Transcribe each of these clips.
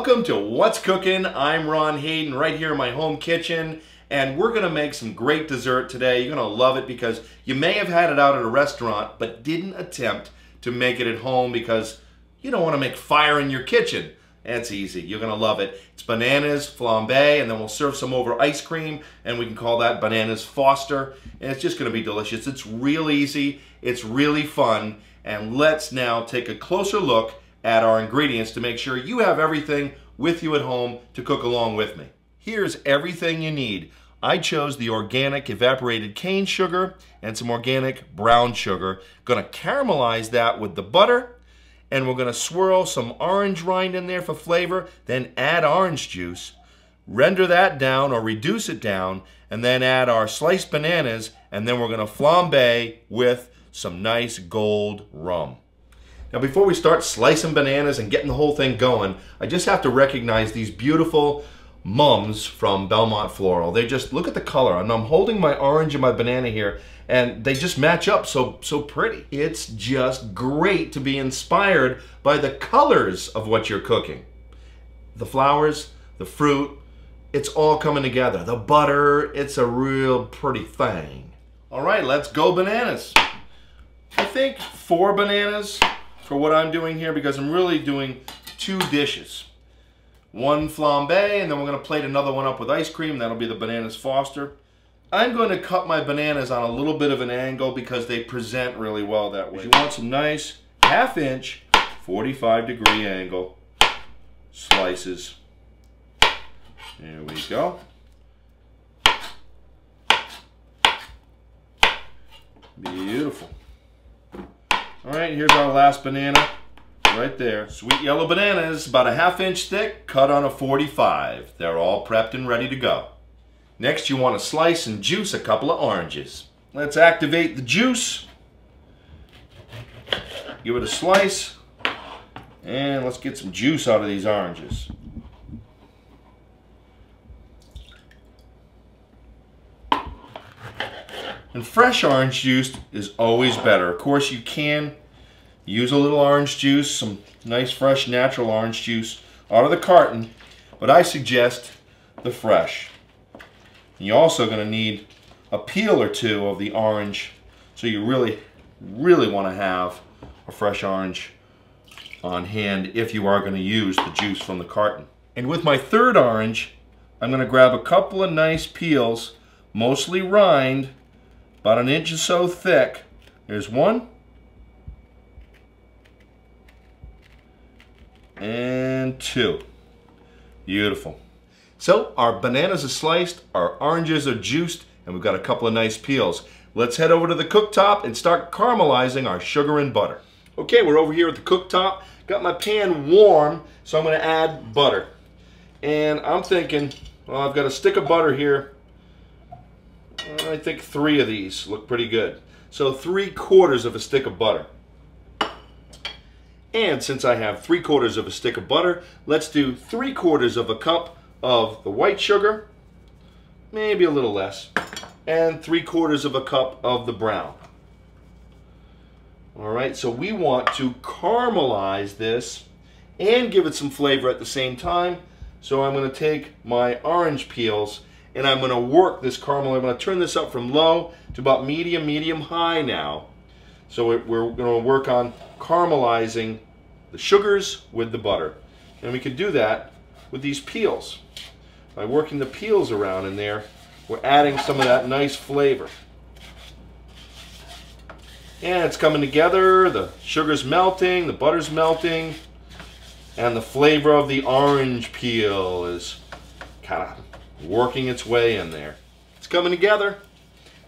Welcome to What's Cooking. I'm Ron Hayden right here in my home kitchen, and we're gonna make some great dessert today. You're gonna love it because you may have had it out at a restaurant but didn't attempt to make it at home because you don't want to make fire in your kitchen. It's easy. You're gonna love it. It's bananas flambe, and then we'll serve some over ice cream, and we can call that bananas Foster, and it's just gonna be delicious. It's real easy, it's really fun, and let's now take a closer look at our ingredients to make sure you have everything with you at home to cook along with me. Here's everything you need. I chose the organic evaporated cane sugar and some organic brown sugar. Gonna caramelize that with the butter, and we're gonna swirl some orange rind in there for flavor, then add orange juice, render that down or reduce it down, and then add our sliced bananas, and then we're gonna flambe with some nice gold rum. Now before we start slicing bananas and getting the whole thing going, I just have to recognize these beautiful mums from Belmont Floral. They just, look at the color. And I'm holding my orange and my banana here, and they just match up so pretty. It's just great to be inspired by the colors of what you're cooking. The flowers, the fruit, it's all coming together. The butter, it's a real pretty thing. All right, let's go bananas. I think 4 bananas for what I'm doing here, because I'm really doing 2 dishes. One flambe, and then we're going to plate another one up with ice cream. That'll be the bananas Foster. I'm going to cut my bananas on a little bit of an angle because they present really well that way. You want some nice 1/2 inch, 45-degree angle slices. There we go. Beautiful. All right, here's our last banana right there. Sweet yellow bananas, about 1/2 inch thick, cut on a 45. They're all prepped and ready to go. Next, you want to slice and juice a couple of oranges. Let's activate the juice. Give it a slice, and let's get some juice out of these oranges. And fresh orange juice is always better. Of course, you can use a little orange juice, some nice fresh natural orange juice out of the carton, but I suggest the fresh. You're also going to need a peel or 2 of the orange, so you really want to have a fresh orange on hand if you are going to use the juice from the carton. And with my 3rd orange, I'm going to grab a couple of nice peels, mostly rind, about 1 inch or so thick. There's 1. And 2. Beautiful. So our bananas are sliced, our oranges are juiced, and we've got a couple of nice peels. Let's head over to the cooktop and start caramelizing our sugar and butter. Okay, we're over here at the cooktop. Got my pan warm, so I'm going to add butter. And I'm thinking, well, I've got a stick of butter here. I think 3 of these look pretty good. So 3/4 of a stick of butter. And since I have 3/4 of a stick of butter, let's do 3/4 of a cup of the white sugar, maybe a little less, and 3/4 of a cup of the brown. All right, so we want to caramelize this and give it some flavor at the same time. So I'm going to take my orange peels and I'm going to work this caramel. I'm going to turn this up from low to about medium high now. So we're going to work on caramelizing the sugars with the butter. And we can do that with these peels. By working the peels around in there, we're adding some of that nice flavor. And it's coming together, the sugar's melting, the butter's melting, and the flavor of the orange peel is kind of working its way in there. It's coming together.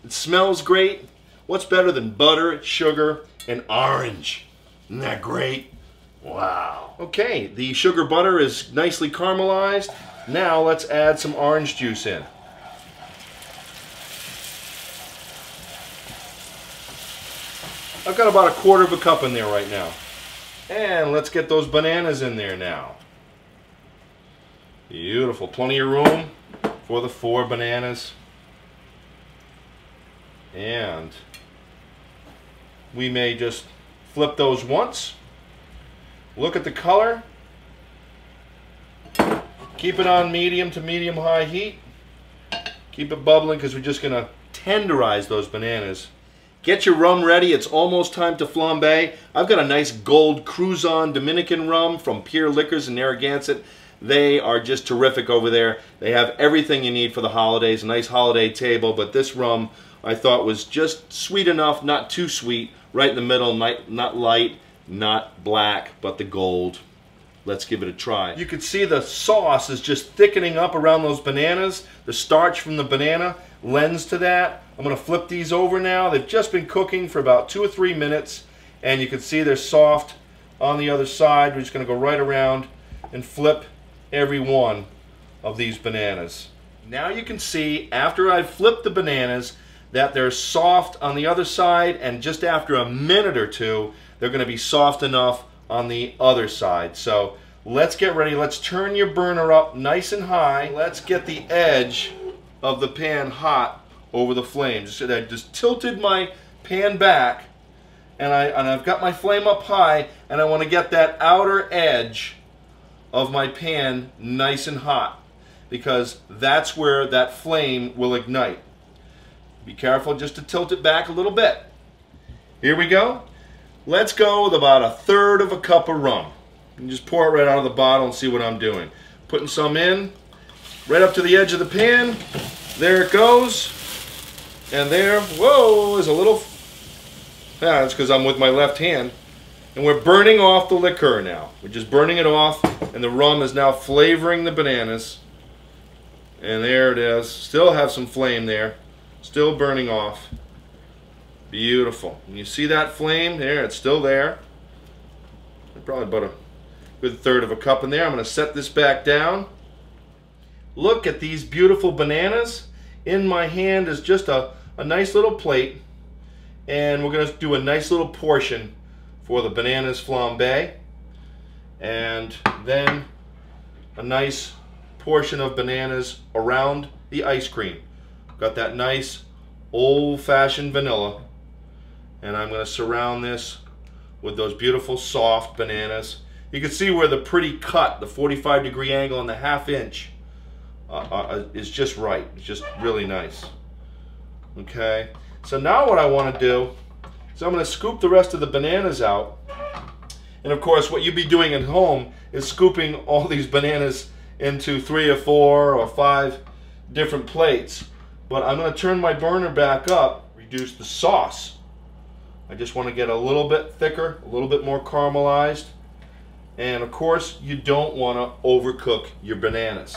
It smells great. What's better than butter, sugar, and orange? Isn't that great? Wow. Okay, the sugar butter is nicely caramelized. Now let's add some orange juice in. I've got about 1/4 cup in there right now. And let's get those bananas in there now. Beautiful. Plenty of room for the 4 bananas. And we may just flip those once. Look at the color. Keep it on medium to medium-high heat. Keep it bubbling because we're just going to tenderize those bananas. Get your rum ready. It's almost time to flambe. I've got a nice gold Cruzan Dominican rum from Pier Liquors in Narragansett. They are just terrific over there. They have everything you need for the holidays, a nice holiday table, but this rum I thought was just sweet enough, not too sweet, right in the middle, not light, not black, but the gold. Let's give it a try. You can see the sauce is just thickening up around those bananas. The starch from the banana lends to that. I'm going to flip these over now. They've just been cooking for about 2 or 3 minutes, and you can see they're soft on the other side. We're just going to go right around and flip every one of these bananas. Now you can see after I've flipped the bananas that they're soft on the other side, and just after a minute or two they're going to be soft enough on the other side. So let's get ready. Let's turn your burner up nice and high. Let's get the edge of the pan hot over the flame. I just tilted my pan back, and I've got my flame up high, and I want to get that outer edge of my pan nice and hot, because that's where that flame will ignite. Be careful just to tilt it back a little bit. Here we go. Let's go with about 1/3 cup of rum. And just pour it right out of the bottle and see what I'm doing. Putting some in, right up to the edge of the pan. There it goes. And there, whoa, is a little, yeah, that's because I'm with my left hand. And we're burning off the liqueur now. We're just burning it off, and the rum is now flavoring the bananas. And there it is. Still have some flame there. Still burning off. Beautiful. And you see that flame there? It's still there. Probably about a good 1/3 cup in there. I'm going to set this back down. Look at these beautiful bananas. In my hand is just a nice little plate. And we're going to do a nice little portion for the bananas flambe. And then a nice portion of bananas around the ice cream. Got that nice old-fashioned vanilla. And I'm going to surround this with those beautiful soft bananas. You can see where the pretty cut, the 45-degree angle and the 1/2 inch is just right. It's just really nice. Okay, so now what I want to do is I'm going to scoop the rest of the bananas out. And of course what you'd be doing at home is scooping all these bananas into 3 or 4 or 5 different plates. But I'm going to turn my burner back up, reduce the sauce. I just want to get a little bit thicker, a little bit more caramelized. And of course, you don't want to overcook your bananas.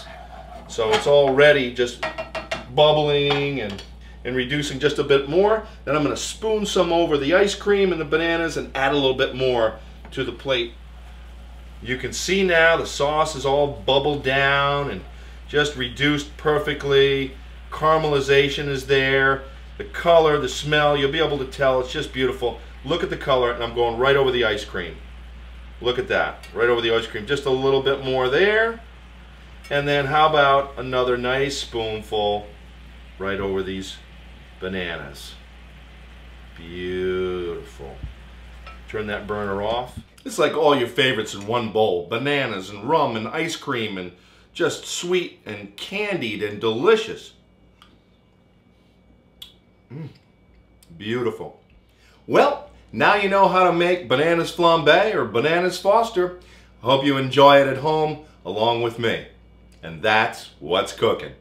So it's already just bubbling and reducing just a bit more. Then I'm going to spoon some over the ice cream and the bananas and add a little bit more to the plate. You can see now the sauce is all bubbled down and just reduced perfectly. Caramelization is there. The color, the smell, you'll be able to tell. It's just beautiful. Look at the color, and I'm going right over the ice cream. Look at that, right over the ice cream. Just a little bit more there. And then how about another nice spoonful right over these bananas. Beautiful. Turn that burner off. It's like all your favorites in one bowl. Bananas and rum and ice cream and just sweet and candied and delicious. Beautiful. Well, now you know how to make bananas flambe or bananas Foster. I hope you enjoy it at home along with me. And that's what's cooking.